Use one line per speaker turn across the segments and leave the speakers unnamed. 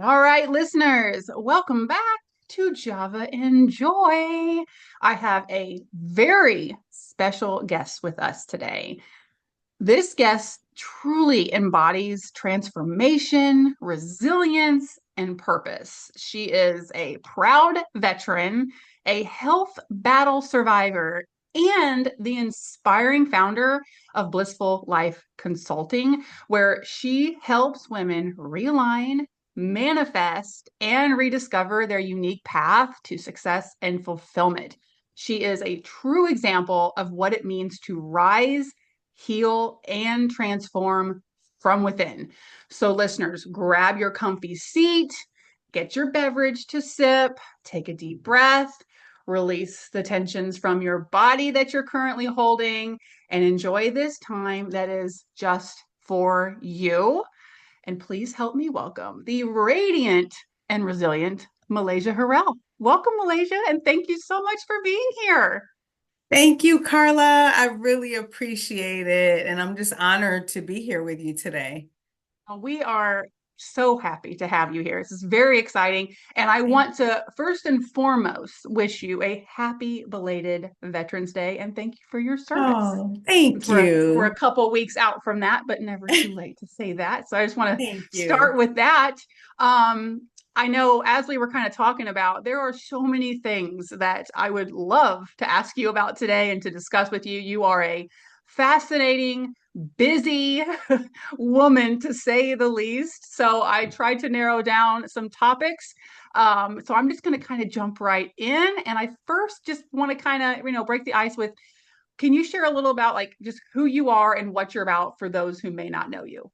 All right, listeners, welcome back to Java Enjoy. I have a very special guest with us today. This guest truly embodies transformation, resilience, and purpose. She is a proud veteran, a health battle survivor, and the inspiring founder of Blissful Life Consulting, where she helps women realign, manifest, and rediscover their unique path to success and fulfillment. She is a true example of what it means to rise, heal, and transform from within. So, listeners, grab your comfy seat, get your beverage to sip, take a deep breath, release the tensions from your body that you're currently holding, and enjoy this time that is just for you. And please help me welcome the radiant and resilient Malaysia Harrell. Welcome, Malaysia, and thank you so much for being here.
Thank you, Carla. I really appreciate it. And I'm just honored to be here with you today.
We are so happy to have you here. This is very exciting. And I
Thank
want to first and foremost wish you a happy belated Veterans Day and thank you for your service.
Oh, thank
We're a
you.
couple weeks out from that, but never too late to say that. So I just want to
Thank
start
you.
with that. I know as we were kind of talking about, there are so many things that I would love to ask you about today and to discuss with you. You are a fascinating, busy woman, to say the least. So I tried to narrow down some topics. So I'm just going to kind of jump right in. And I first just want to kind of, break the ice with, can you share a little about like just who you are and what you're about for those who may not know you?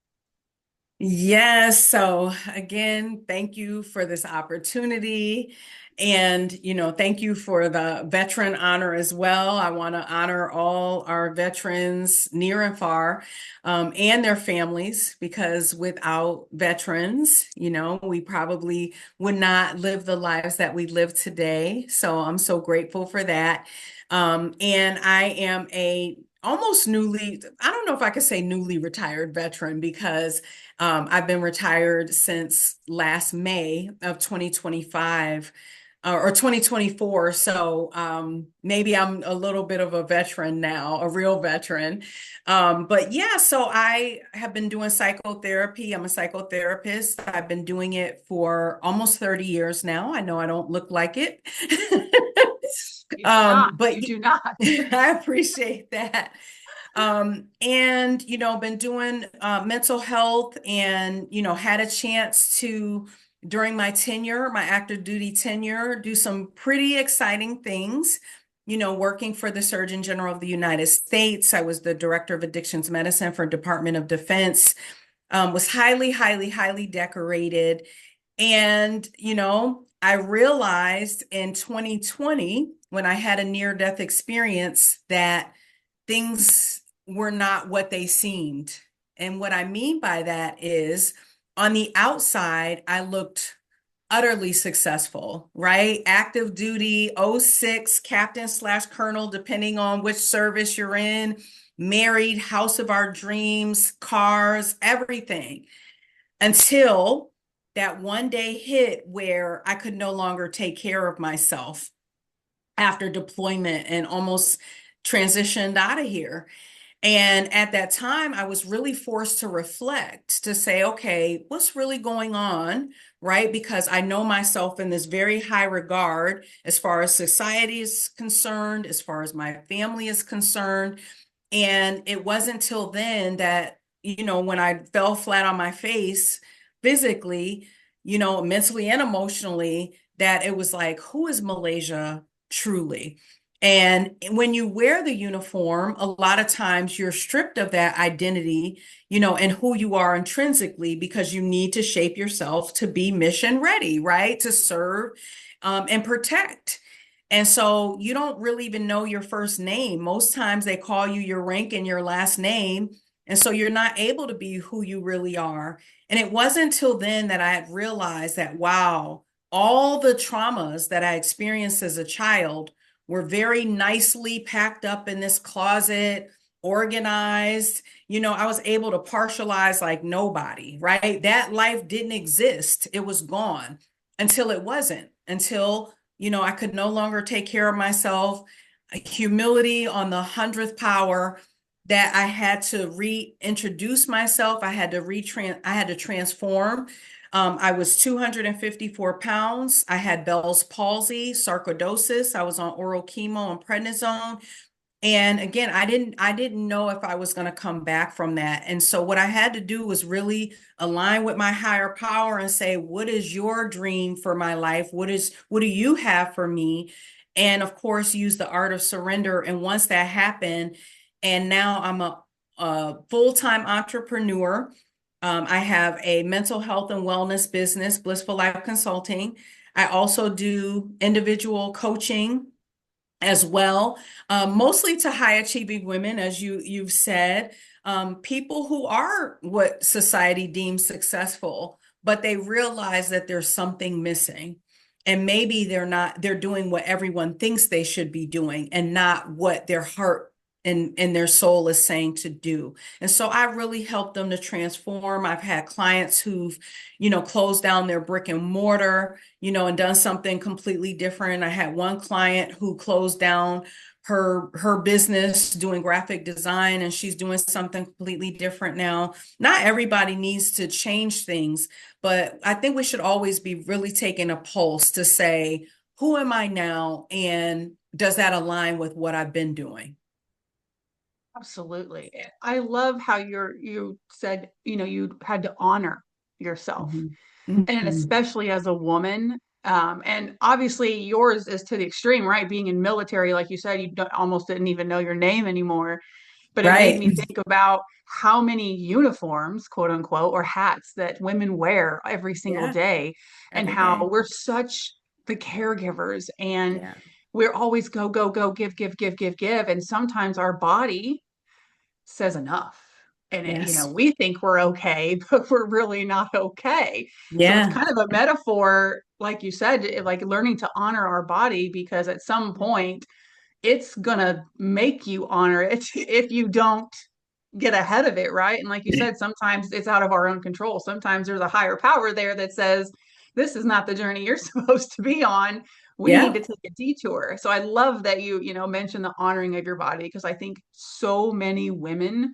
Yes. So again, thank you for this opportunity. And, thank you for the veteran honor as well. I want to honor all our veterans near and far, and their families, because without veterans, we probably would not live the lives that we live today. So I'm so grateful for that. And I am a almost newly, I don't know if I could say newly retired veteran because I've been retired since last May of 2025 or 2024. So maybe I'm a little bit of a veteran now, a real veteran. But yeah, so I have been doing psychotherapy. I'm a psychotherapist. I've been doing it for almost 30 years now. I know I don't look like it.
You do not.
But
You do not.
I appreciate that. And been doing mental health and had a chance to during my tenure, my active duty tenure, do some pretty exciting things. Working for the Surgeon General of the United States. I was the director of addictions medicine for Department of Defense. Was highly, highly, highly decorated. And, I realized in 2020, when I had a near-death experience, that things were not what they seemed. And what I mean by that is on the outside, I looked utterly successful, right? Active duty, '06, captain slash colonel, depending on which service you're in, married, house of our dreams, cars, everything. Until that one day hit where I could no longer take care of myself after deployment and almost transitioned out of here. And at that time, I was really forced to reflect to say, okay, what's really going on? Right? Because I know myself in this very high regard as far as society is concerned, as far as my family is concerned. And it wasn't until then that, when I fell flat on my face physically, mentally and emotionally, that it was like, who is Malaysia truly? And when you wear the uniform, a lot of times you're stripped of that identity, and who you are intrinsically because you need to shape yourself to be mission ready, right? To serve and protect. And so you don't really even know your first name. Most times they call you your rank and your last name. And so you're not able to be who you really are. And it wasn't until then that I had realized that, wow, all the traumas that I experienced as a child were very nicely packed up in this closet organized. I was able to partialize like nobody, right? That life didn't exist. It was gone until it wasn't, until, I could no longer take care of myself. Humility on the 100th power, that I had to reintroduce myself. I had to transform. I was 254 pounds. I had Bell's palsy, sarcoidosis. I was on oral chemo and prednisone. And again, I didn't know if I was going to come back from that. And so what I had to do was really align with my higher power and say, what is your dream for my life? What do you have for me? And of course, use the art of surrender. And once that happened, and now I'm a full-time entrepreneur. I have a mental health and wellness business, Blissful Life Consulting. I also do individual coaching as well, mostly to high achieving women, as you've said, people who are what society deems successful, but they realize that there's something missing. And maybe they're doing what everyone thinks they should be doing and not what their heart and their soul is saying to do. And so I really help them to transform. I've had clients who've, closed down their brick and mortar, and done something completely different. I had one client who closed down her business doing graphic design, and she's doing something completely different now. Not everybody needs to change things, but I think we should always be really taking a pulse to say, who am I now? And does that align with what I've been doing?
Absolutely. I love how you said, you had to honor yourself.
Mhm.
And
Mhm.
especially as a woman. And obviously yours is to the extreme, right? Being in military, like you said, almost didn't even know your name anymore. But it made
Right.
me think about how many uniforms, quote unquote, or hats that women wear every single
Yeah,
day, and
every
how
day.
we're such the caregivers, and
Yeah.
we're always go, go, go, give, give, give, give, give. And sometimes our body says enough. And
Yes.
we think we're okay, but we're really not okay. So it's
Yeah.
kind of a metaphor, like you said, like learning to honor our body, because at some point it's gonna make you honor it if you don't get ahead of it, right? And like you said, sometimes it's out of our own control. Sometimes there's a higher power there that says, this is not the journey you're supposed to be on. We need
Yeah.
to take a detour. So I love that you mentioned the honoring of your body, because I think so many women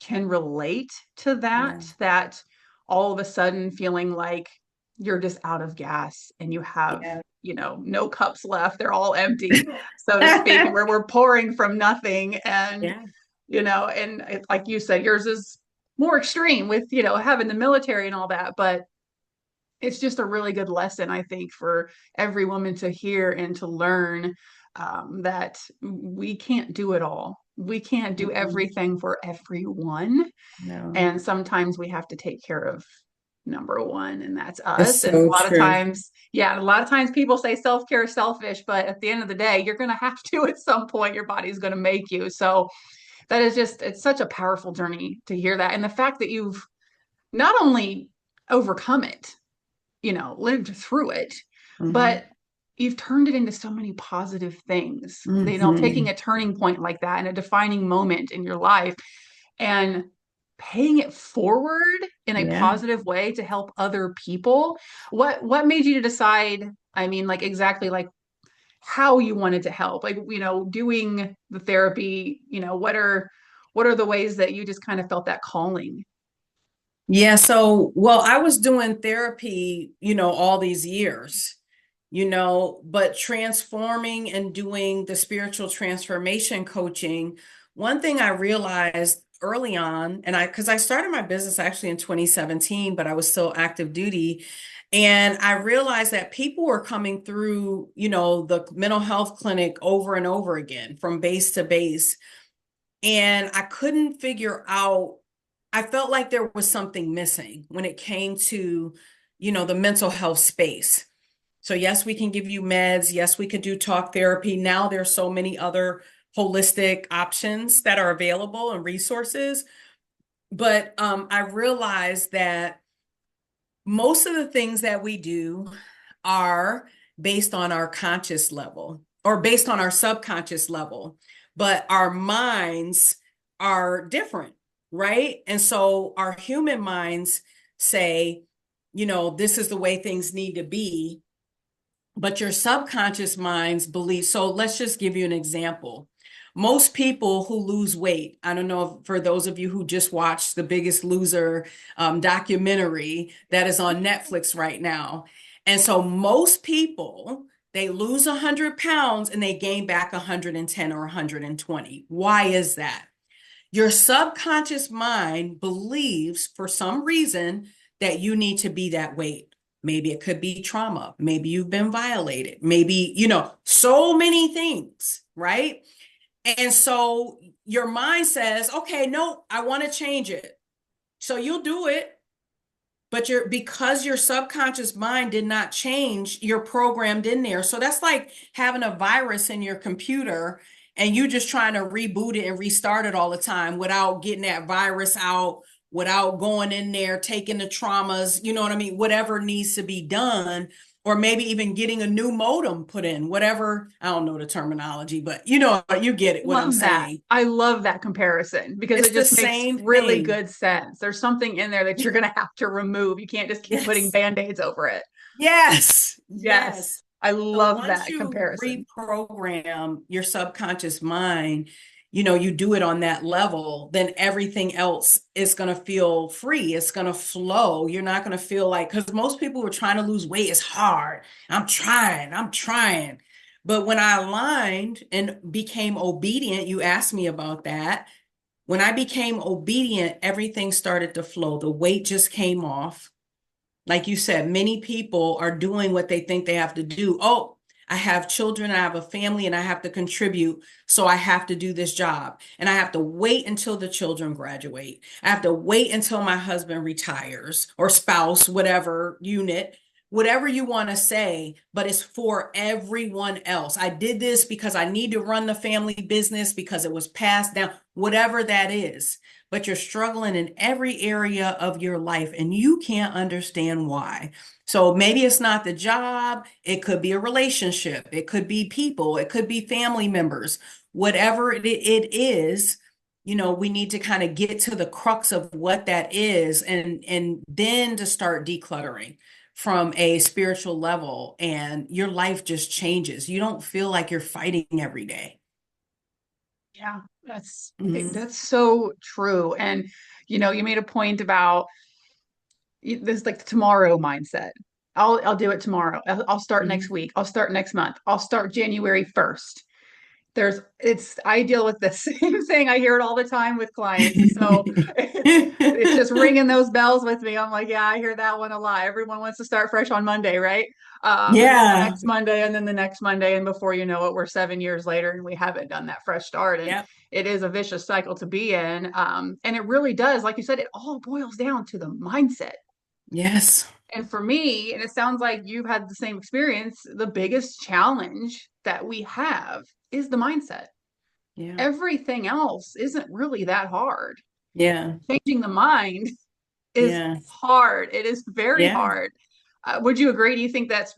can relate to
Yeah.
that all of a sudden feeling like you're just out of gas and you have,
Yeah.
no cups left. They're all empty, so to speak, and we're pouring from nothing. And
Yeah.
like you said, yours is more extreme with, having the military and all that, but it's just a really good lesson, I think, for every woman to hear and to learn, that we can't do it all. We can't do
Mhm.
everything for everyone.
No.
And sometimes we have to take care of number one, and that's
It's
us. And a
so
lot of
true.
times, yeah, a lot of times people say self-care is selfish, but at the end of the day, you're going to have to at some point. Your body's going to make you. So that is just, it's such a powerful journey to hear that. And the fact that you've not only overcome it, lived through it,
Hmm.
but you've turned it into so many positive things. Taking
Hmm.
a turning point like that and a defining moment in your life and paying it forward in a
Yeah.
positive way to help other people. What made you to decide, I mean, like exactly like how you wanted to help? Like, doing the therapy, what are the ways that you just kind of felt that calling?
Yeah. So, well, I was doing therapy, all these years, but transforming and doing the spiritual transformation coaching. One thing I realized early on, because I started my business actually in 2017, but I was still active duty. And I realized that people were coming through, the mental health clinic over and over again from base to base. And I couldn't figure out, I felt like there was something missing when it came to, the mental health space. So yes, we can give you meds. Yes, we could do talk therapy. Now there's so many other holistic options that are available and resources. But I realized that most of the things that we do are based on our conscious level or based on our subconscious level, but our minds are different, right? And so our human minds say, this is the way things need to be, but your subconscious minds believe. So let's just give you an example. Most people who lose weight, I don't know if, for those of you who just watched The Biggest Loser documentary that is on Netflix right now. And so most people, they lose 100 pounds and they gain back 110 or 120. Why is that? Your subconscious mind believes for some reason that you need to be that weight. Maybe it could be trauma. Maybe you've been violated. Maybe, so many things, right? And so your mind says, okay, no, I want to change it. So you'll do it. But because your subconscious mind did not change, you're programmed in there. So that's like having a virus in your computer and you just trying to reboot it and restart it all the time without getting that virus out, without going in there, taking the traumas, you know what I mean? Whatever needs to be done, or maybe even getting a new modem put in, whatever. I don't know the terminology, but you get it, what I'm
Love that.
saying.
I love that comparison because
It's
it
the
just makes
same
really
thing.
good sense. There's something in there that you're going to have to remove. You can't just keep putting
Yes.
band-aids over it.
Yes.
Yes.
Yes.
I
So
love
once
that
you
comparison.
reprogram your subconscious mind, you do it on that level, then everything else is going to feel free. It's going to flow. You're not going to feel like, because most people who are trying to lose weight, it's hard. I'm trying. But when I aligned and became obedient, you asked me about that. When I became obedient, everything started to flow. The weight just came off. Like you said, many people are doing what they think they have to do. Oh, I have children, I have a family, and I have to contribute. So I have to do this job. And I have to wait until the children graduate. I have to wait until my husband retires or spouse, whatever unit, whatever you want to say, but it's for everyone else. I did this because I need to run the family business because it was passed down, whatever that is, but you're struggling in every area of your life and you can't understand why. So maybe it's not the job, it could be a relationship, it could be people, it could be family members, whatever it is, we need to kind of get to the crux of what that is and then to start decluttering from a spiritual level and your life just changes. You don't feel like you're fighting every day.
Yeah, that's
Mhm.
that's so true. And you made a point about this like tomorrow mindset. I'll do it tomorrow. I'll start next
Mhm.
week. I'll start next month. I'll start January 1st. I deal with the same thing. I hear it all the time with clients. So it's just ringing those bells with me. I'm like, yeah, I hear that one a lot. Everyone wants to start fresh on Monday, right? And then the
Yeah.
next Monday, and then the next Monday, and before you know it, we're 7 years later, and we haven't done that fresh start. And
Yep.
it is a vicious cycle to be in. And it really does, like you said, it all boils down to the mindset.
Yes.
And for me, and it sounds like you've had the same experience, the biggest challenge that we have is the mindset.
Yeah.
Everything else isn't really that hard.
Yeah.
Changing the mind is
Yeah.
hard. It is very
Yeah.
hard. Would you agree? Do you think that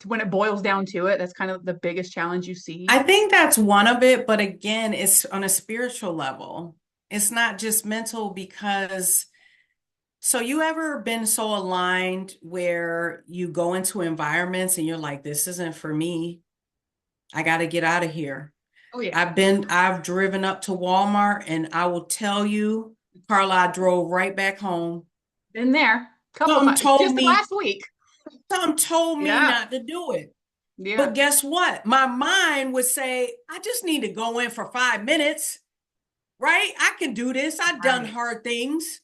when it boils down to it, that's kind of the biggest challenge you see?
I think that's one of it, but again, it's on a spiritual level. It's not just mental because so you ever been so aligned where you go into environments and you're like, this isn't for me. I got to get out of here.
Oh yeah,
I've driven up to Walmart and I will tell you, Carla, I drove right back home.
been there. Couple
Something
times,
told
just
me,
last week.
something told me
Yeah,
not to do it.
yeah,
But guess what? My mind would say, I just need to go in for 5 minutes, right? I can do this. I've done
right,
hard things.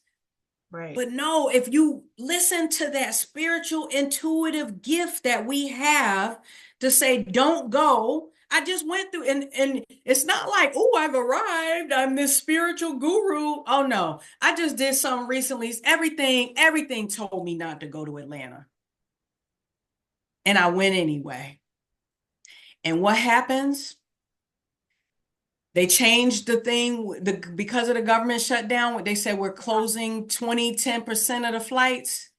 right.
But no, if you listen to that spiritual intuitive gift that we have to say, don't go. I just went through and it's not like, oh, I've arrived. I'm this spiritual guru. Oh no. I just did something recently. Everything told me not to go to Atlanta. And I went anyway. And what happens? They changed the thing because of the government shutdown. They said we're closing 10% of the flights.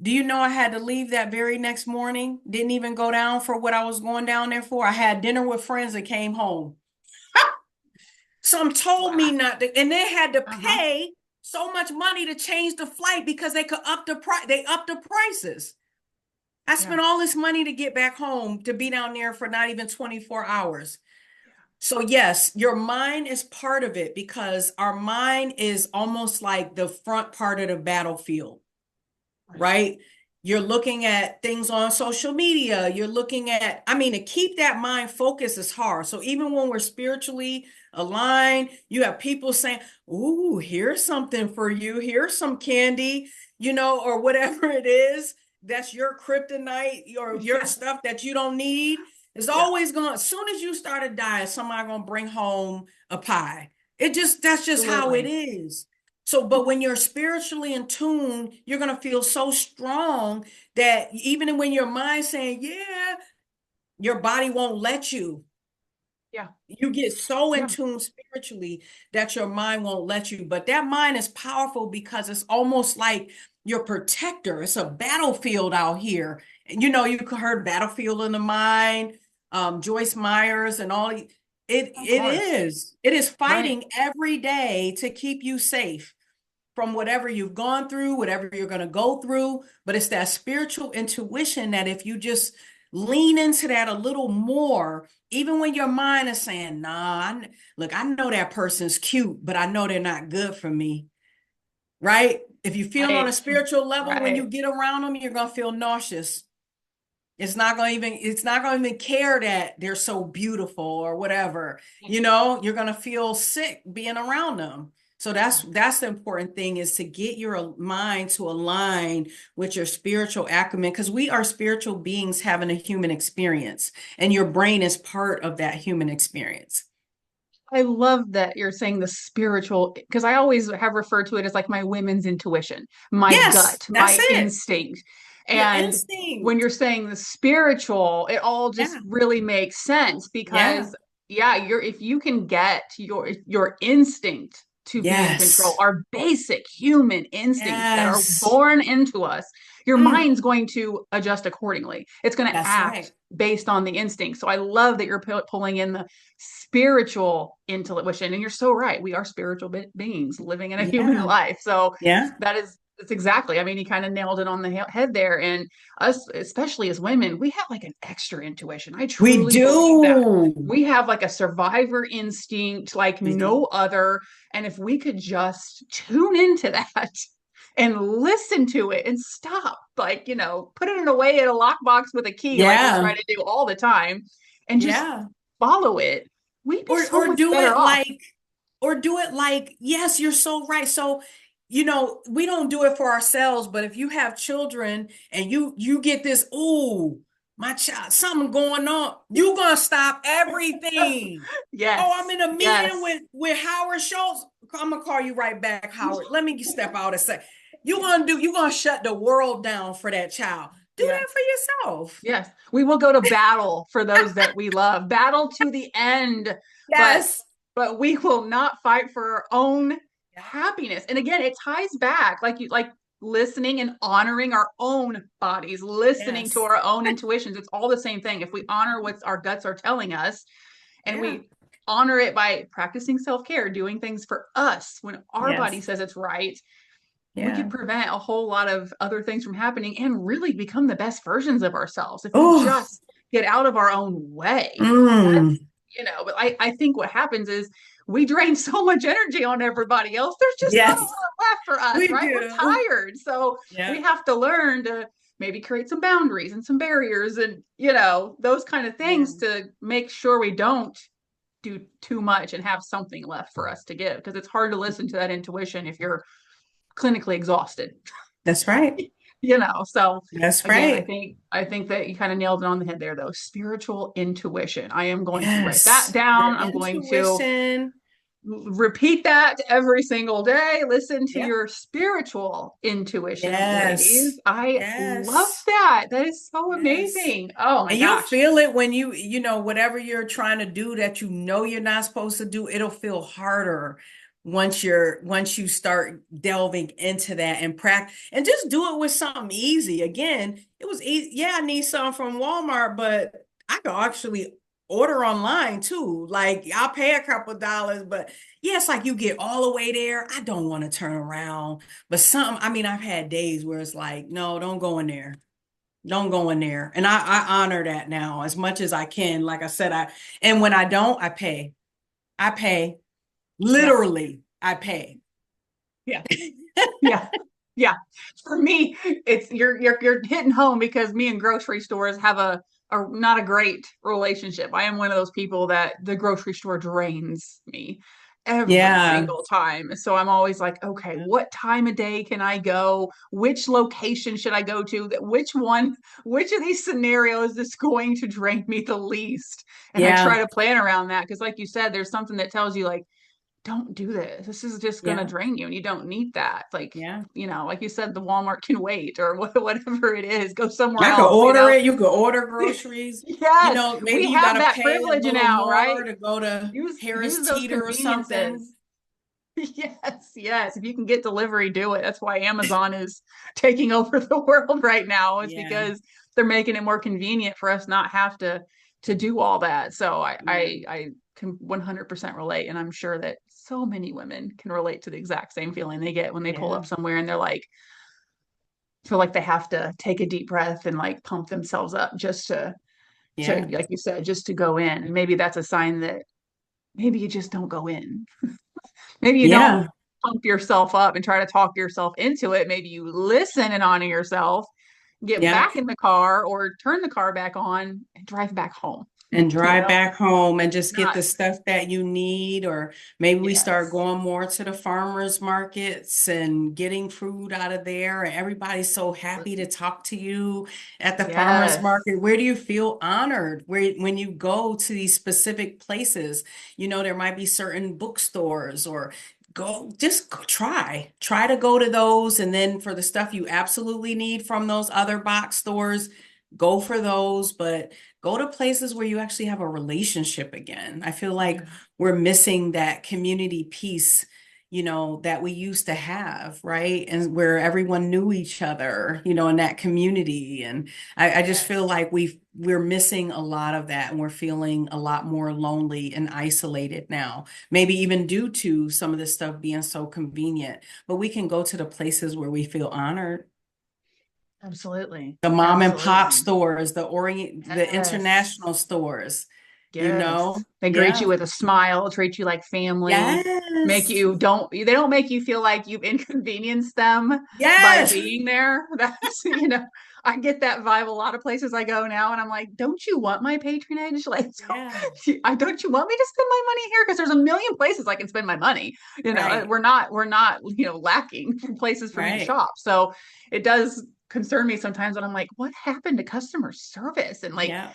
Do you know I had to leave that very next morning? Didn't even go down for what I was going down there for. I had dinner with friends and came home. Some told
Wow.
me not to, and they had to
Uh-huh.
pay so much money to change the flight because they could up the price. They upped the prices. I
Yeah.
spent all this money to get back home to be down there for not even 24 hours. So yes, your mind is part of it because our mind is almost like the front part of the battlefield,
Right.
right? You're looking at things on social media. You're looking at, I mean, to keep that mind focused is hard. So even when we're spiritually aligned, you have people saying, "Ooh, here's something for you. Here's some candy," or whatever it is. That's your kryptonite or your
Yeah.
stuff that you don't need. It's
Yeah.
always going, as soon as you start a diet, somebody gonna bring home a pie. That's just how it
Absolutely.
is. So, but when you're spiritually in tune, you're going to feel so strong that even when your mind's saying, yeah, your body won't let you.
Yeah.
You get so in
Yeah.
tune spiritually that your mind won't let you. But that mind is powerful because it's almost like your protector. It's a battlefield out here. And you heard Battlefield in the Mind, Joyce Myers, and all.
Of course.
It is
Right.
fighting every day to keep you safe from whatever you've gone through, whatever you're going to go through. But it's that spiritual intuition that if you just lean into that a little more, even when your mind is saying, nah, look, I know that person's cute, but I know they're not good for me, right? If you feel on a
Right.
spiritual level, when you
Right.
get around them, you're going to feel nauseous. It's not going to even care that they're so beautiful or whatever. You're going to feel sick being around them. So that's the important thing, is to get your mind to align with your spiritual acumen, because we are spiritual beings having a human experience, and your brain is part of that human experience.
I love that you're saying the spiritual, because I always have referred to it as like my women's intuition, my
Yes,
gut,
that's
my
it.
instinct.
Your
And when
instinct.
you're saying the spiritual, it all just
Yeah.
really makes sense
Yeah.
because yeah, if you can get your instinct to be in control,
Yes.
our basic human instincts that are
Yes.
born into us, your
Mm,
mind's going to adjust accordingly. It's going to
that's
act
right.
based on the instinct. So I love that you're pulling in the spiritual intuition. And you're so right. We are spiritual beings living in a human
Yeah.
life. So
Yeah.
that's exactly. I mean, you kind of nailed it on the head there. And us, especially as women, we have like an extra intuition. I
We
truly believe that.
do.
We have like a survivor instinct like
We do.
no other. And if we could just tune into that and listen to it and stop, like, put it away in a lockbox with a key, like we try
Yeah.
to do all the time, and just
Yeah.
follow it, we'd be
Or
so
or
much
do
better
it
off.
like or do it like, yes, you're so right. So, we don't do it for ourselves, but if you have children and you get this, ooh, my child, something going on, you're gonna stop everything. Oh, I'm
Yes,
in a meeting
yes,
with Howard Schultz. I'm gonna call you right back, Howard. Let me step out and say, you're gonna shut the world down for that child. Do
yes,
that for yourself.
yes. We will go to battle for those that we love, battle to the end, but
Yes.
we will not fight for our own happiness. And again, it ties back like listening and honoring our own bodies, listening to
Yes.
our own intuitions. It's all the same thing. If we honor what our guts are telling us, and
Yeah.
we honor it by practicing self-care, doing things for us when our body
Yes.
says it's right, we
Yeah.
could prevent a whole lot of other things from happening and really become the best versions of ourselves if we
Oh,
just get out of our own way.
mm,
That's, but I think what happens is we drain so much energy on everybody else. There's just not a
yes,
lot left for us,
we
right? We're
do.
tired. So we
Yeah.
have to learn to maybe create some boundaries and some barriers and, those kind of
Yeah.
things to make sure we don't do too much and have something left for us to give, because it's hard to listen to that intuition if you're clinically exhausted.
That's right.
So
That's
again,
right.
I think that you kind of nailed it on the head there, though. Spiritual intuition. I am going to write that
Yes. Your
down. I'm going to
intuition.
repeat that every single day. Listen to
Yep.
your spiritual intuition,
Yes.
ladies. I love
Yes.
that. That is so
Yes.
amazing. Oh my
And you'll
gosh.
feel it when whatever you're trying to do that you're not supposed to do, it'll feel harder once you start delving into that and practice, and just do it with something easy. Again, it was easy. Yeah, I need something from Walmart, but I could actually order online too. Like I'll pay a couple of dollars, but yeah, it's like you get all the way there. I don't want to turn around. But I mean, I've had days where it's like, no, don't go in there. Don't go in there. And I honor that now as much as I can. Like I said, and when I don't, I pay. I pay.
Yeah.
Literally, I pay.
Yeah. Yeah. Yeah. For me, it's you're hitting home because me and grocery stores have a not a great relationship. I am one of those people that the grocery store drains me every
Yeah.
single time. So I'm always like, okay, what time of day can I go? Which location should I go to? Which of these scenarios is going to drain me the least? And I try
Yeah.
to plan around that because like you said, there's something that tells you like don't do this. This is just going to
Yeah.
drain you and you don't need that. Like,
Yeah.
like you said, the Walmart can wait or whatever it is, go somewhere
I could
else,
order it. You could order groceries.
Yes,
Maybe
we
you got
have
to
that
pay a
privilege
little
now,
more
right?
to go to Harris
Use those
Teeter or something.
conveniences. Yes, yes. If you can get delivery, do it. That's why Amazon is taking over the world right now. It's
Yeah.
because they're making it more convenient for us not have to do all that. So
Yeah.
I can 100% relate, and I'm sure that so many women can relate to the exact same feeling they get when they pull up
Yeah.
somewhere and they're like feel like they have to take a deep breath and like pump themselves up just to
Yeah.
like you said, just to go in. And maybe that's a sign that maybe you just don't go in. Maybe you don't
Yeah.
pump yourself up and try to talk yourself into it. Maybe you listen and honor yourself, get
Yeah.
back in the car or turn the car back on and drive back home.
And drive back home and just get
Not,
the stuff that you need. Or maybe we start
yes,
going more to the farmers markets and getting food out of there. And everybody's so happy to talk to you at the farmers
yes,
market. Where do you feel honored? When you go to these specific places, there might be certain bookstores or try to go to those. And then for the stuff you absolutely need from those other box stores, go for those. But go to places where you actually have a relationship again. I feel like
yeah,
we're missing that community piece, that we used to have, right? And where everyone knew each other, in that community. And I just feel
yes.
like we're missing a lot of that, and we're feeling a lot more lonely and isolated now. Maybe even due to some of this stuff being so convenient. But we can go to the places where we feel honored.
Absolutely.
The mom and pop
Absolutely.
stores, the
Yes.
international stores,
Yes. They greet you
Yeah.
with a smile, treat you like family, make
Yes.
you don't they don't make you feel like you've inconvenienced them by
Yes.
being there. That's, I get that vibe a lot of places I go now and I'm like, don't you want my patronage? Like,
Yeah.
don't you want me to spend my money here? Because there's a million places I can spend my money.
Right.
We're not, lacking for places for me to
Right.
shop. So it does concern me sometimes when I'm like, what happened to customer service? And like,
Yeah.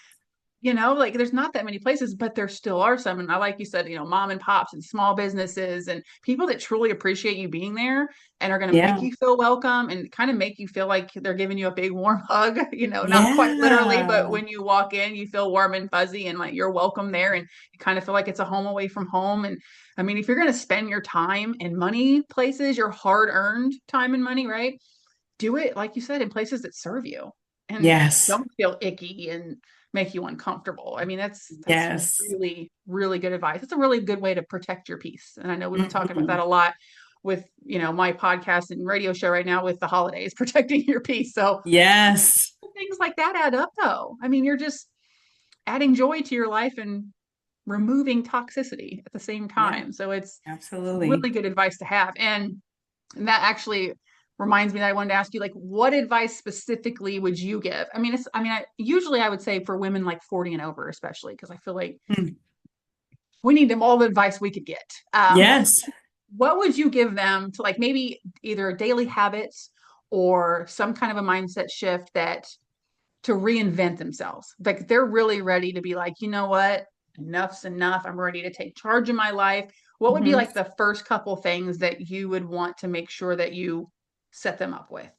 like there's not that many places, but there still are some. And I, like you said, mom and pops and small businesses and people that truly appreciate you being there and are going to make
Yeah.
you feel welcome and kind of make you feel like they're giving you a big warm hug, not quite literally, but
Yeah.
when you walk in, you feel warm and fuzzy and like you're welcome there and you kind of feel like it's a home away from home. And I mean, if you're going to spend your time and money places, your hard earned time and money, right? Do it, like you said, in places that serve you and
Yes.
don't feel icky and make you uncomfortable. I mean, that's
Yes.
really, really good advice. It's a really good way to protect your peace. And I know we've been talking about that
Mhm.
a lot with, my podcast and radio show right now with the holidays, protecting your peace. So
Yes.
things like that add up though. I mean, you're just adding joy to your life and removing toxicity at the same
Yeah.
time. So it's
Absolutely.
really good advice to have. And that actually reminds me that I wanted to ask you, like, what advice specifically would you give? Usually I would say for women like 40 and over, especially because I feel like
Mm.
we need them all the advice we could get.
Yes.
What would you give them to like maybe either daily habits or some kind of a mindset shift that to reinvent themselves? Like they're really ready to be like, you know what? Enough's enough. I'm ready to take charge of my life. What would be
Mhm.
like the first couple things that you would want to make sure that you set them up with?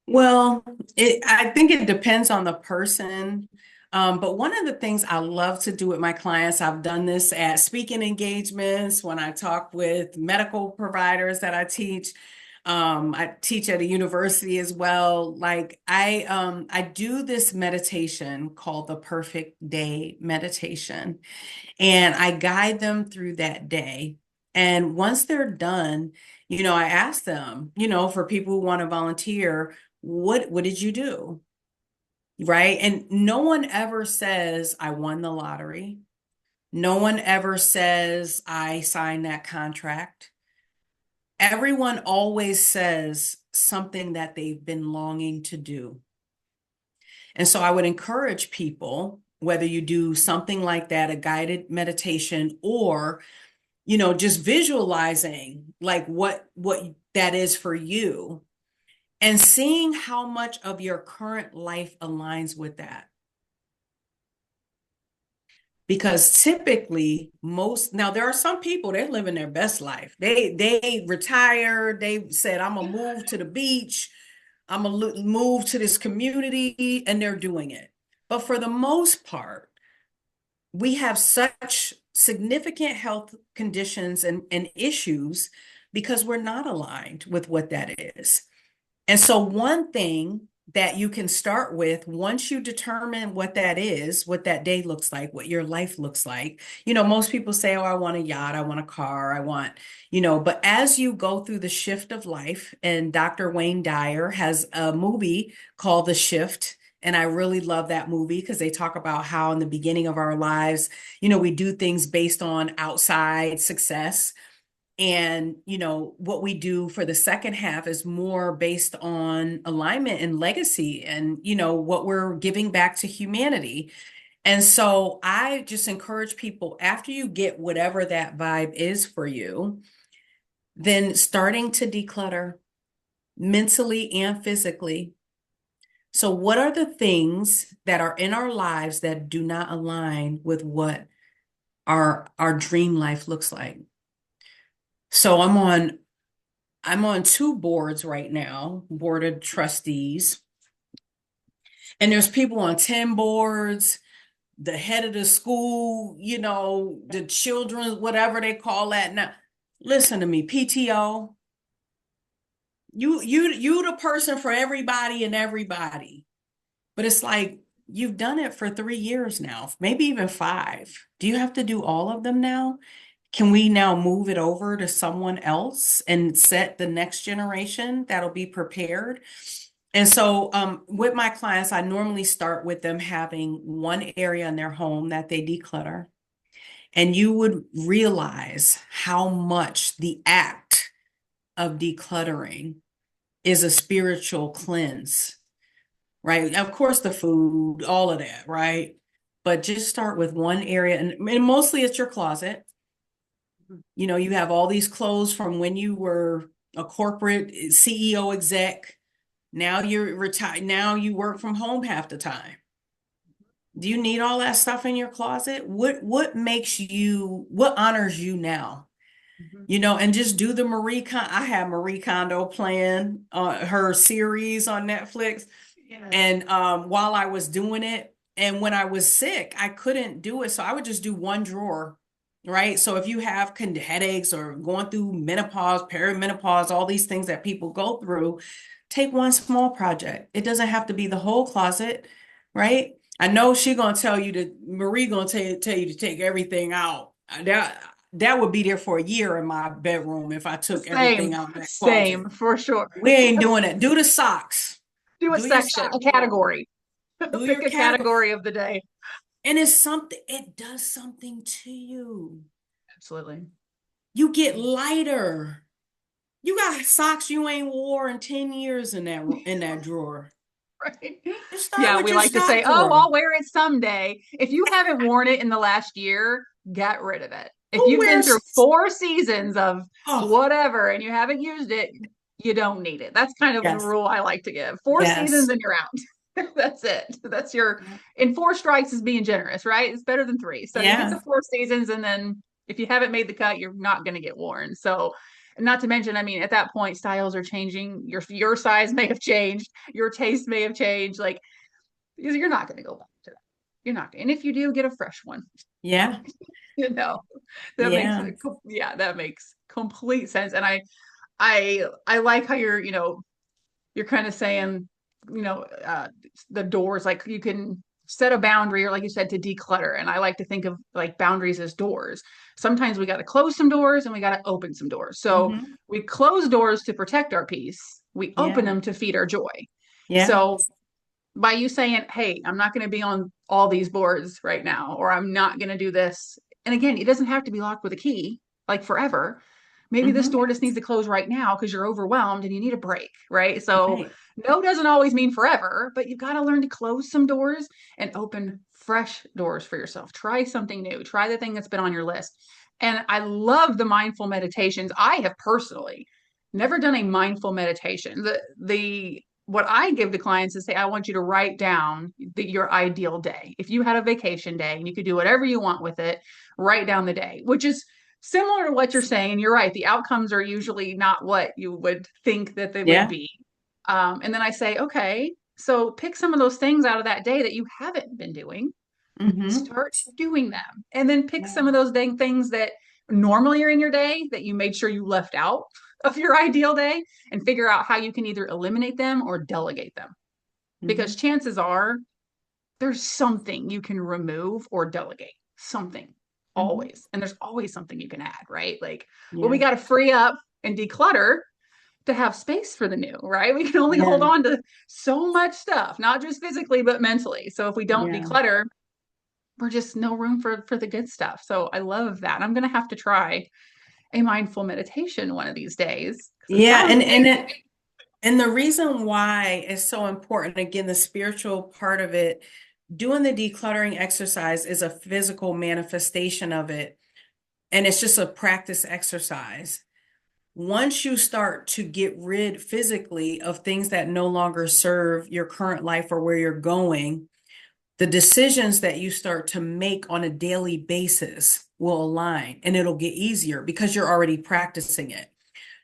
Well, I think it depends on the person. But one of the things I love to do with my clients, I've done this at speaking engagements when I talk with medical providers that I teach. I teach at a university as well. Like I do this meditation called the Perfect Day Meditation, and I guide them through that day. And once they're done, I ask them, for people who want to volunteer, what did you do? Right? And no one ever says I won the lottery. No one ever says I signed that contract. Everyone always says something that they've been longing to do. And so I would encourage people, whether you do something like that, a guided meditation, or, just visualizing like what that is for you and seeing how much of your current life aligns with that. Because typically now there are some people they're living their best life. They retired, they said, I'm gonna move to the beach, I'm gonna move to this community, and they're doing it. But for the most part, we have such significant health conditions and issues because we're not aligned with what that is. And so, one thing that you can start with once you determine what that is, what that day looks like, what your life looks like. Most people say, oh, I want a yacht, I want a car, I want, but as you go through the shift of life, and Dr. Wayne Dyer has a movie called The Shift. And I really love that movie because they talk about how in the beginning of our lives, we do things based on outside success, and, what we do for the second half is more based on alignment and legacy and, what we're giving back to humanity. And so I just encourage people, after you get whatever that vibe is for you, then starting to declutter mentally and physically. So what are the things that are in our lives that do not align with what our dream life looks like? So I'm on two boards right now, board of trustees, and there's people on 10 boards, the head of the school, the children, whatever they call that now. Listen to me, PTO, you the person for everybody and everybody. But it's like you've done it for 3 years now, maybe even 5. Do you have to do all of them now? Can we now move it over to someone else and set the next generation that'll be prepared? And so, with my clients, I normally start with them having one area in their home that they declutter. And you would realize how much the act of decluttering is a spiritual cleanse, right? Of course, the food, all of that, right? But just start with one area, and mostly it's your closet. You have all these clothes from when you were a corporate CEO exec. Now you're retired. Now you work from home half the time. Do you need all that stuff in your closet? What honors you now? And just do the I have Marie Kondo playing her series on Netflix. Yeah. And while I was doing it, and when I was sick, I couldn't do it. So I would just do one drawer, right? So if you have headaches or going through menopause, perimenopause, all these things that people go through, take one small project. It doesn't have to be the whole closet, right? I know Marie gonna tell you to take everything out. That would be there for a year in my bedroom if I took everything
Same,
out of that closet.
same for sure.
We ain't doing it. Do the socks.
Do a
Do your
section,
sock
a
drawer.
category.
Do
Pick
your
a
category.
category of the day.
And it does something to you.
Absolutely.
You get lighter. You got socks you ain't wore in 10 years in that drawer.
Right.
Just start
Yeah,
with
we
your
like to say,
sock
oh,
drawer.
I'll wear it someday. If you haven't worn it in the last year, get rid of it. If
Who
you've been through
wears
4 seasons of
oh
whatever and you haven't used it, you don't need it. That's kind of the
yes.
rule I like to give. 4 seasons
Yes.
and you're out. That's it. That's your, in 4 strikes is being generous, right? It's better than 3. So you get
Yeah.
the 4 seasons, and then if you haven't made the cut, you're not going to get worn. So, not to mention, I mean, at that point, styles are changing. Your size may have changed. Your taste may have changed. Like, you're not going to go back to that. You're not. And if you do, get a fresh one.
Yeah.
You know, that makes
Yeah.
yeah, that makes complete sense. And I like how you're kind of saying, you know, the doors, like you can set a boundary or like you said, to declutter. And I like to think of like boundaries as doors. Sometimes we got to close some doors and we got to open some doors. So
Hmm.
we close doors to protect our peace. We open
Yeah.
them to feed our joy.
Yeah.
So by you saying, hey, I'm not going to be on all these boards right now, or I'm not going to do this. And again, it doesn't have to be locked with a key, like forever. Maybe this
Hmm.
door just needs to close right now because you're overwhelmed and you need a break, right? So,
Right.
no doesn't always mean forever, but you've got to learn to close some doors and open fresh doors for yourself. Try something new, try the thing that's been on your list. And I love the mindful meditations. I have personally never done a mindful meditation. The what I give to clients is say, I want you to write down your ideal day. If you had a vacation day and you could do whatever you want with it, write down the day, which is similar to what you're saying. And you're right. The outcomes are usually not what you would think that they would
Yeah.
be. And then I say, okay, so pick some of those things out of that day that you haven't been doing and
Hmm.
start doing them. And then pick
Yeah.
some of those dang things that normally are in your day that you made sure you left out of your ideal day and figure out how you can either eliminate them or delegate them. Because
Hmm.
chances are there's something you can remove or delegate, something
Hmm.
always. And there's always something you can add, right? Like, well, we
Yeah.
got to free up and declutter to have space for the new, right? We can only hold
Yeah.
on to so much stuff, not just physically, but mentally. So if we don't
Yeah.
declutter, we're just no room for the good stuff. So I love that. I'm going to have to try a mindful meditation one of these days because it
Yeah.
sounds
And the reason why it's so important, again, the spiritual part of it, doing the decluttering exercise is a physical manifestation of it. And it's just a practice exercise. Once you start to get rid physically of things that no longer serve your current life or where you're going, the decisions that you start to make on a daily basis will align and it'll get easier because you're already practicing it.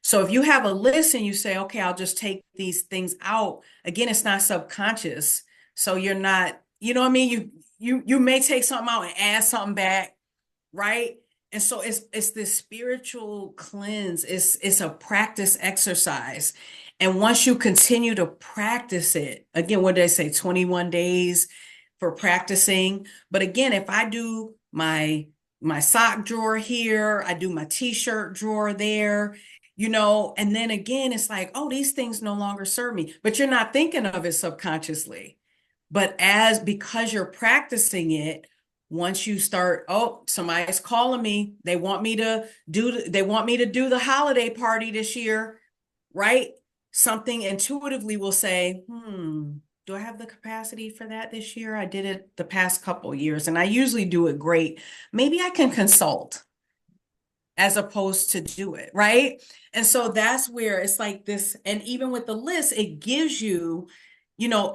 So if you have a list and you say, okay, I'll just take these things out, again, it's not subconscious. So you're not, you know what I mean? You may take something out and add something back, right? And so it's this spiritual cleanse. It's a practice exercise. And once you continue to practice it, again, what did I say? 21 days for practicing. But again, if I do my sock drawer here, I do my t-shirt drawer there, and then again, it's like, oh, these things no longer serve me, but you're not thinking of it subconsciously. But because you're practicing it, once you start, oh, somebody's calling me, they want me to do the holiday party this year, right? Something intuitively will say, do I have the capacity for that this year? I did it the past couple years and I usually do it great. Maybe I can consult as opposed to do it, right? And so that's where it's like this. And even with the list, it gives you,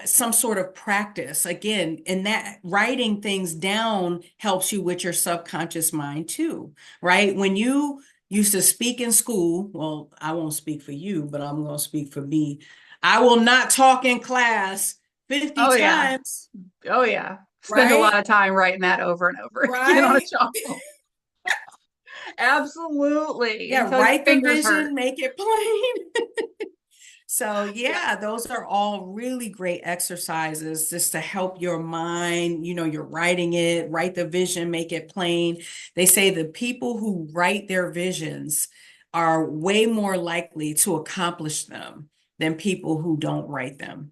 some sort of practice again, and that writing things down helps you with your subconscious mind too, right? When you used to speak in school, well, I won't speak for you, but I'm going to speak for me. I will not talk in class 50
oh yeah,
times,
oh yeah. Spend a lot
right?
of time writing that over and over again on a
Right?
chalkboard. Absolutely.
Yeah,
Until your
write the
fingers hurt.
vision, make it plain. So, yeah, those are all really great exercises just to help your mind. You're writing it, write the vision, make it plain. They say the people who write their visions are way more likely to accomplish them than people who don't write them.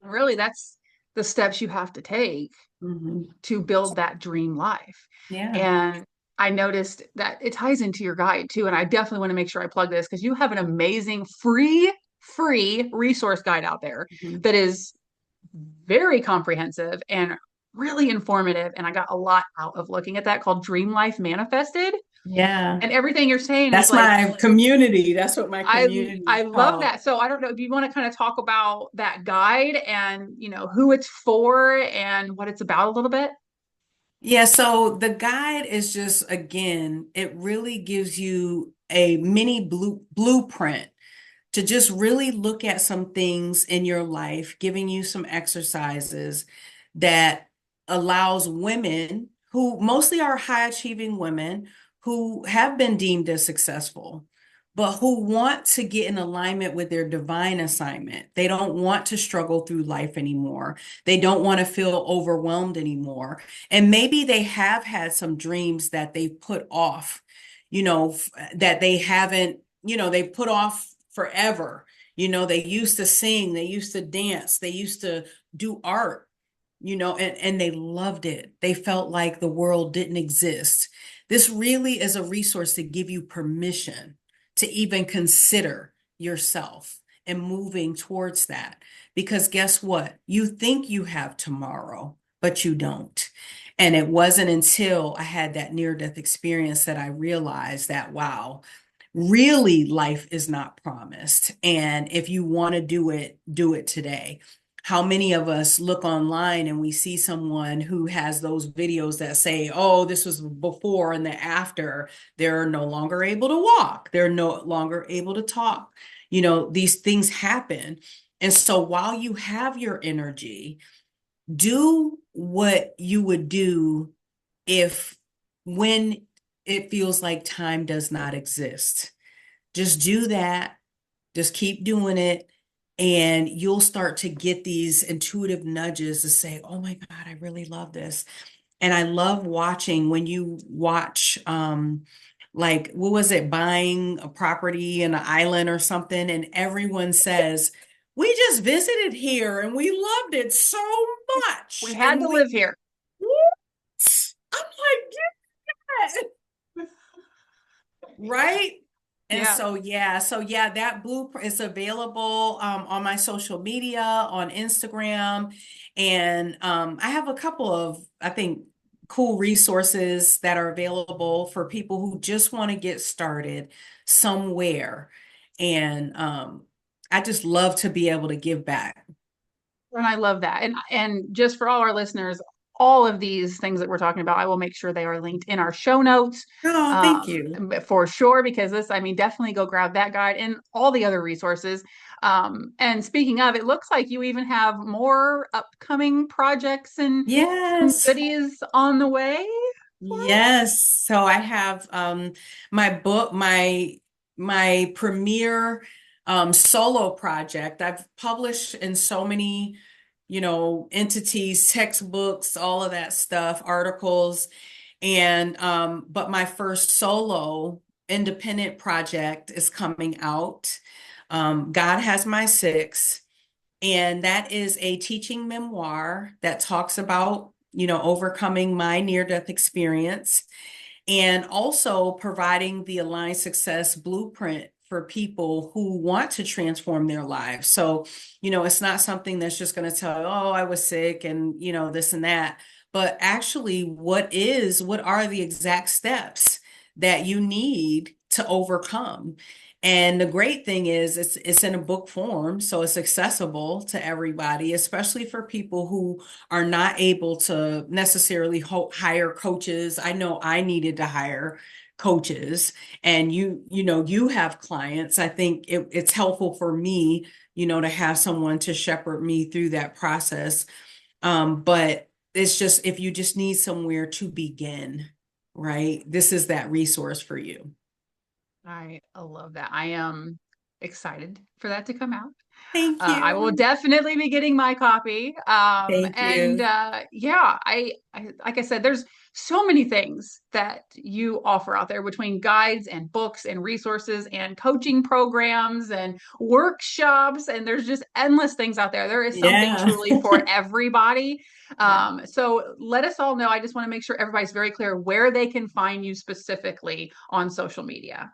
Really, that's the steps you have to take
Mhm.
to build that dream life.
Yeah.
And I noticed that it ties into your guide too. And I definitely want to make sure I plug this because you have an amazing free resource guide out there
Mhm.
that is very comprehensive and really informative. And I got a lot out of looking at that called Dream Life Manifested.
Yeah.
And everything you're saying is
That's
like,
my community. That's what my
I
community
I
is
love
called.
that. So I don't know if you want to kind of talk about that guide and who it's for and what it's about a little bit.
Yeah, so the guide is just, again, it really gives you a mini blueprint to just really look at some things in your life, giving you some exercises that allows women who mostly are high achieving women who have been deemed as successful. but who want to get in alignment with their divine assignment. They don't want to struggle through life anymore. They don't want to feel overwhelmed anymore. And maybe they have had some dreams that they've put off, that they haven't, they put off forever. They used to sing, they used to dance, they used to do art, and they loved it. They felt like the world didn't exist. This really is a resource to give you permission to even consider yourself and moving towards that. Because guess what? You think you have tomorrow, but you don't. And it wasn't until I had that near-death experience that I realized that, wow, really life is not promised. And if you want to do it today. How many of us look online and we see someone who has those videos that say, oh, this was before and the after, they're no longer able to walk, they're no longer able to talk. These things happen. And so while you have your energy, do what you would do if when it feels like time does not exist. Just do that. Just keep doing it. And you'll start to get these intuitive nudges to say, oh my God, I really love this. And I love watching when you watch, like, what was it, buying a property in an island or something, and everyone says, we just visited here and we loved it so
We
much.
had
And
to live here.
what? I'm like, yeah. Right? And
Yeah.
so yeah, that blueprint is available on my social media, on Instagram, and I have a couple of, I think, cool resources that are available for people who just want to get started somewhere. And I just love to be able to give back.
And I love that. And just for all our listeners, all of these things that we're talking about, I will make sure they are linked in our show notes,
Oh, thank you.
for sure, because this, I mean, definitely go grab that guide and all the other resources. And speaking of, it looks like you even have more upcoming projects and some
Yes.
goodies on the way for us.
Yes. So I have my book, my premier solo project. I've published in so many, entities, textbooks, all of that stuff, articles. And but my first solo independent project is coming out. God Has My Six. And that is a teaching memoir that talks about, overcoming my near-death experience and also providing the aligned success blueprint for people who want to transform their lives. So, it's not something that's just going to tell, oh, I was sick and, this and that, but actually what are the exact steps that you need to overcome? And the great thing is it's in a book form, so it's accessible to everybody, especially for people who are not able to necessarily hire coaches. I know I needed to hire coaches, and you have clients. I think it's helpful for me, to have someone to shepherd me through that process. But it's just, if you just need somewhere to begin, right? This is that resource for you.
I love that. I am excited for that to come out.
Thank
I will
you.
definitely be getting my copy.
Thank
And
you.
yeah, like I said, there's so many things that you offer out there between guides and books and resources and coaching programs and workshops. And there's just endless things out there. There is something
Yeah.
truly for everybody.
Yeah.
So let us all know. I just want to make sure everybody's very clear where they can find you specifically on social media.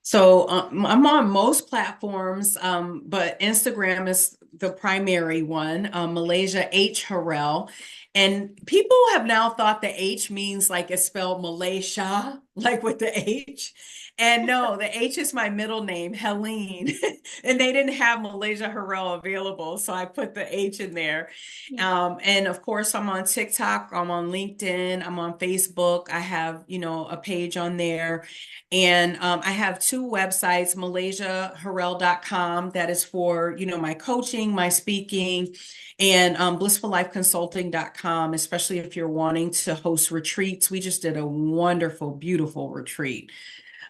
So I'm on most platforms, but Instagram is the primary one, Malaysia H Harrell. And people have now thought the H means like it's spelled Malaysia, like with the H. And no, the H is my middle name, Helene. And they didn't have Malaysia Harrell available. So I put the H in there. And of course, I'm on TikTok, I'm on LinkedIn, I'm on Facebook. I have, a page on there. And I have two websites, MalaysiaHarrell.com, that is for, my coaching, my speaking, and BlissfulLifeConsulting.com, especially if you're wanting to host retreats. We just did a wonderful, beautiful retreat.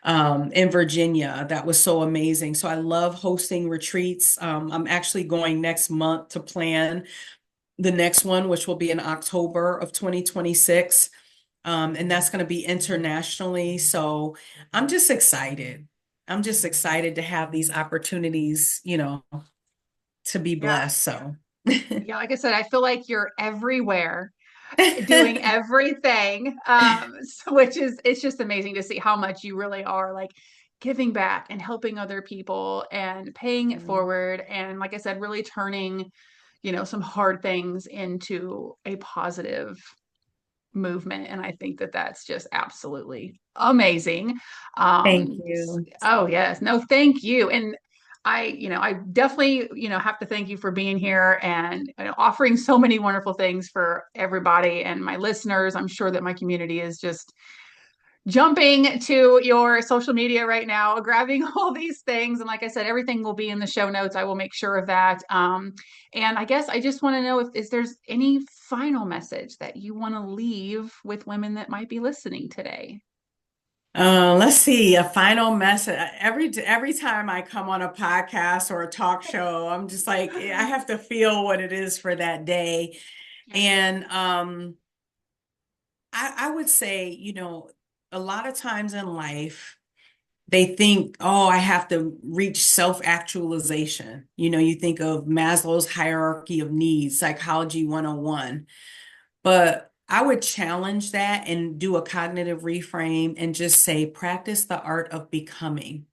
in Virginia. That was so amazing. So I love hosting retreats. I'm actually going next month to plan the next one, which will be in October of 2026. And that's going to be internationally. So I'm just excited. I'm just excited to have these opportunities, to be
Yeah.
blessed. So
Yeah, like I said, I feel like you're everywhere doing everything. Which is it's just amazing to see how much you really are like giving back and helping other people and paying it forward. And like I said, really turning, some hard things into a positive movement. And I think that that's just absolutely amazing.
Thank you.
Oh yes, no, thank you. And I definitely, have to thank you for being here and offering so many wonderful things for everybody and my listeners. I'm sure that my community is just jumping to your social media right now, grabbing all these things. And like I said, everything will be in the show notes. I will make sure of that. And I guess I just want to know if there's any final message that you want to leave with women that might be listening today.
Let's see, a final message. Every time I come on a podcast or a talk show, I'm just like, I have to feel what it is for that day.
Yeah.
And I would say, a lot of times in life, they think, oh, I have to reach self-actualization. You think of Maslow's hierarchy of needs, psychology 101. But I would challenge that and do a cognitive reframe and just say, practice the art of becoming.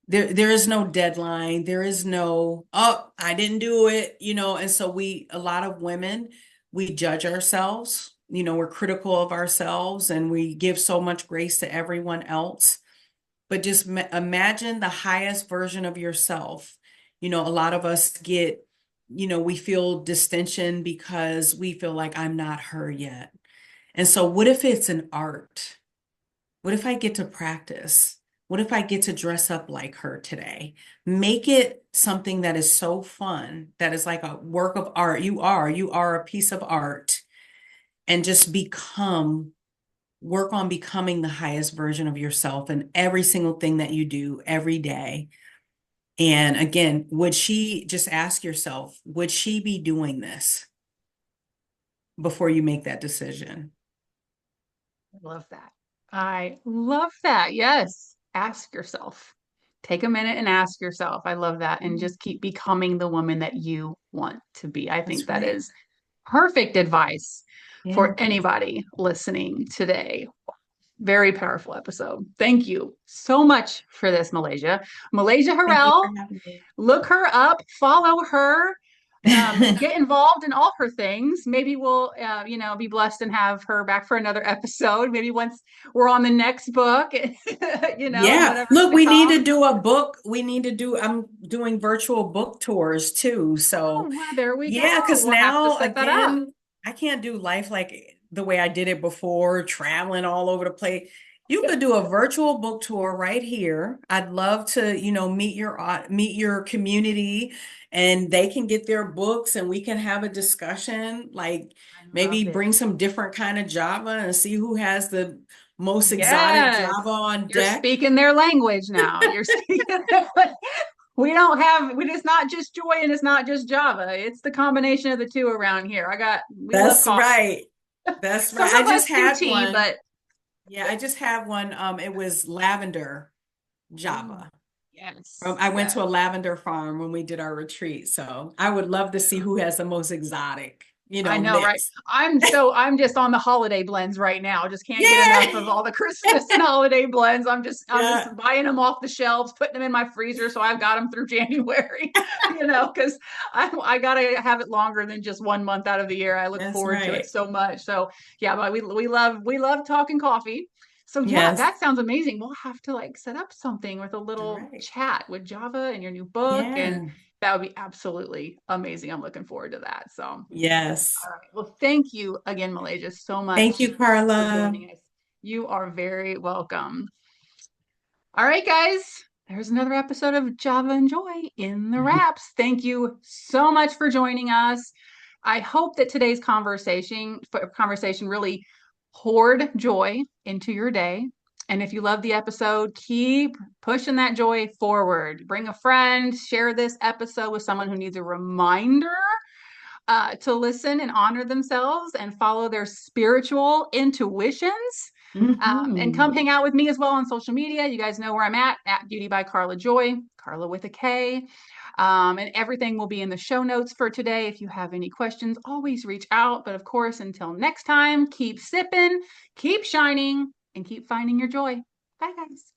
There is no deadline. There is no, oh, I didn't do it, and so a lot of women, we judge ourselves, we're critical of ourselves and we give so much grace to everyone else. But just imagine the highest version of yourself. A lot of us we feel distension because we feel like I'm not her yet. And so what if it's an art? What if I get to practice? What if I get to dress up like her today? Make it something that is so fun, that is like a work of art. You are a piece of art, and just work on becoming the highest version of yourself in every single thing that you do every day. And again, just ask yourself, would she be doing this before you make that decision?
I love that. I love that. Yes. Ask yourself. Take a minute and ask yourself. I love that. And just keep becoming the woman that you want to be. I think
That's
that
right.
is perfect advice
Yeah.
for anybody listening today. Very powerful episode. Thank you so much for this, Malaysia. Malaysia
Thank you
Harrell,
for having me.
look her up, follow her, get involved in all her things. Maybe we'll, be blessed and have her back for another episode. Maybe once we're on the next book, and
Yeah.
whatever's
Look,
to
we need to
come.
do a book. I'm doing virtual book tours too. So,
Oh, well, there we
yeah,
go.
because
We'll have to
now
set that up.
again, I can't do life like the way I did it before, traveling all over the place. You could do a virtual book tour right here. I'd love to, meet your community, and they can get their books and we can have a discussion, like
I
maybe
love it.
bring some different kind of Java and see who has the most exotic
Yes.
Java on
You're
deck.
speaking their language now. You're speaking. It's not just Joy and it's not just Java. It's the combination of the two around here. We love
That's
coffee.
right. That's right.
Some
I
of
just
us do
had
tea,
one.
but
Yeah, I just had one. It was lavender
oh,
Java.
yes,
I went to a
yes.
lavender farm when we did our retreat. So I would love to see who has the most exotic,
I know, right?
mix.
I'm just on the holiday blends right now. Just can't get enough
Yeah.
of all the Christmas and holiday blends. I'm just
Yeah.
buying them off the shelves, putting them in my freezer so I've got them through January, because I gotta have it longer than just 1 month out of the year. I look
That's
forward to it
right.
so much. So yeah, but we love talking coffee. So yeah,
Yes.
that sounds amazing. We'll have to like set up something with a
All
little
right.
chat with Java and your new book, and
Yeah.
that would be absolutely amazing. I'm looking forward to that. So.
Yes.
All right. Well, thank you again, Malaysia, so
Thank
much
you,
for
Carla.
joining us. You are very welcome. All right, guys. There's another episode of Java and Joy in the wraps. Thank you so much for joining us. I hope that today's conversation really poured joy into your day. And if you love the episode, keep pushing that joy forward. Bring a friend, share this episode with someone who needs a reminder to listen and honor themselves and follow their spiritual intuitions. And
Hmm.
come hang out with me as well on social media. You guys know where I'm at Beauty by Carla Joy, Carla with a K. And everything will be in the show notes for today. If you have any questions, always reach out. But of course, until next time, keep sipping, keep shining, and keep finding your joy. Bye, guys.